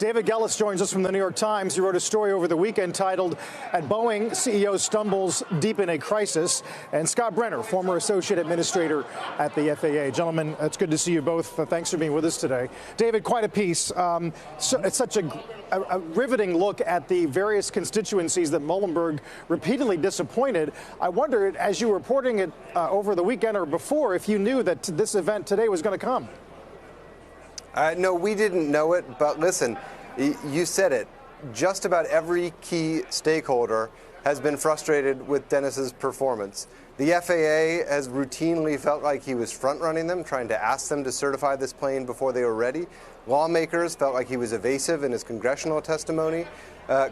David Gellis joins us from the New York Times. He wrote a story over the weekend titled, "At Boeing, CEO Stumbles Deep in a Crisis." And Scott Brenner, former associate administrator at the FAA. Gentlemen, it's good to see you both. Thanks for being with us today. David, quite a piece. So it's such a riveting look at the various constituencies that Muilenburg repeatedly disappointed. I wondered, as you were reporting it over the weekend or before, if you knew that this event today was going to come. No, we didn't know it, but listen, you said it. Just about every key stakeholder has been frustrated with Dennis's performance. The FAA has routinely felt like he was front-running them, trying to ask them to certify this plane before they were ready. Lawmakers felt like he was evasive in his congressional testimony.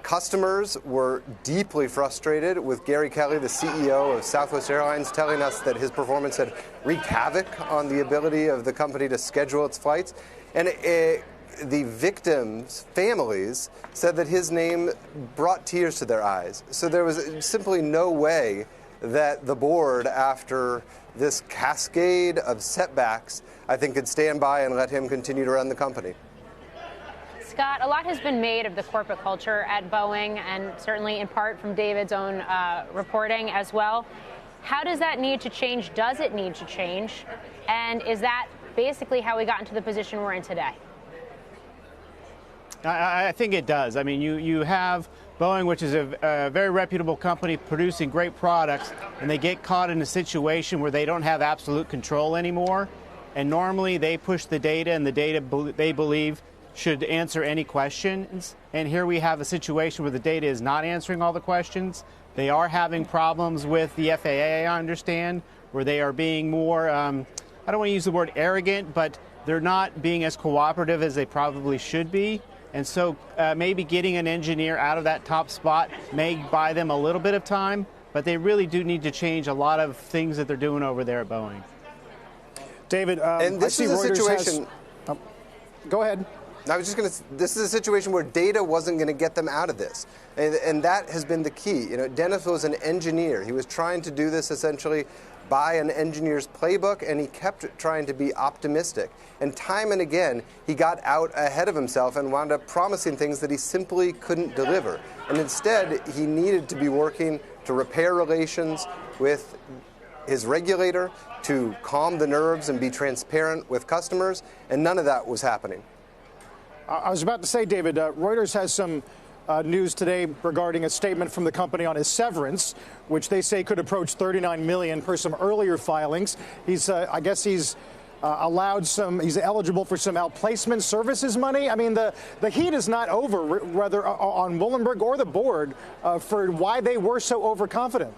Customers were deeply frustrated with Gary Kelly, the CEO of Southwest Airlines, telling us that his performance had wreaked havoc on the ability of the company to schedule its flights. And the victims' families said that his name brought tears to their eyes. So there was simply no way that the board, after this cascade of setbacks, I think could stand by and let him continue to run the company. Scott, a lot has been made of the corporate culture at Boeing, and certainly in part from David's own reporting as well. How does that need to change? Does it need to change? And is that basically how we got into the position we're in today? I think it does. I mean, you have Boeing, which is a very reputable company producing great products, and they get caught in a situation where they don't have absolute control anymore. And normally they push the data, and the data they believe should answer any questions. And here we have a situation where the data is not answering all the questions. They are having problems with the FAA, I understand, where they are being more, I don't want to use the word arrogant, but they're not being as cooperative as they probably should be. And so maybe getting an engineer out of that top spot may buy them a little bit of time, but they really do need to change a lot of things that they're doing over there at Boeing. David, and this is a situation. Go ahead. I was just going to. This is a situation where data wasn't going to get them out of this, and that has been the key. You know, Dennis was an engineer. He was trying to do this essentially by an engineer's playbook, and he kept trying to be optimistic. And time and again, he got out ahead of himself and wound up promising things that he simply couldn't deliver. And instead, he needed to be working to repair relations with his regulator, to calm the nerves and be transparent with customers, and none of that was happening. I was about to say, David, Reuters has some news today regarding a statement from the company on his severance, which they say could approach $39 million per some earlier filings. I guess he's he's eligible for some outplacement services money. I mean, the heat is not over, whether on Muilenburg or the board, for why they were so overconfident.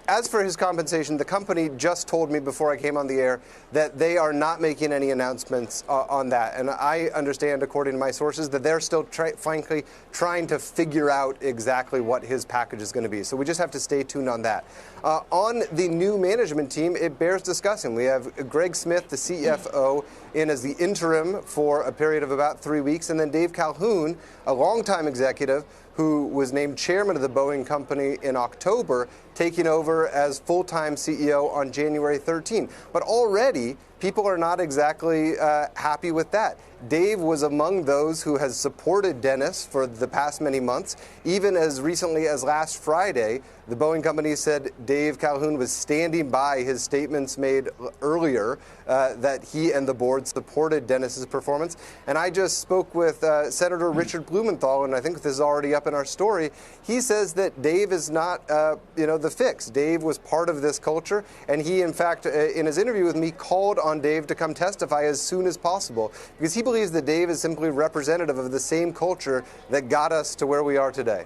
As for his compensation, the company just told me before I came on the air that they are not making any announcements on that. And I understand, according to my sources, that they're still, frankly, trying to figure out exactly what his package is going to be. So we just have to stay tuned on that. On the new management team, it bears discussing. We have Greg Smith, the CFO, in as the interim for a period of about 3 weeks, and then Dave Calhoun, a longtime executive who was named chairman of the Boeing company in October, taking over as full-time CEO on January 13. But already, people are not exactly happy with that. Dave was among those who has supported Dennis for the past many months. Even as recently as last Friday, the Boeing company said Dave Calhoun was standing by his statements made earlier that he and the board supported Dennis's performance. And I just spoke with Senator Richard Blumenthal, and I think this is already up in our story. He says that Dave is not, the fix. Dave was part of this culture, and he, in fact, in his interview with me, called on Dave to come testify as soon as possible, because he believes that Dave is simply representative of the same culture that got us to where we are today.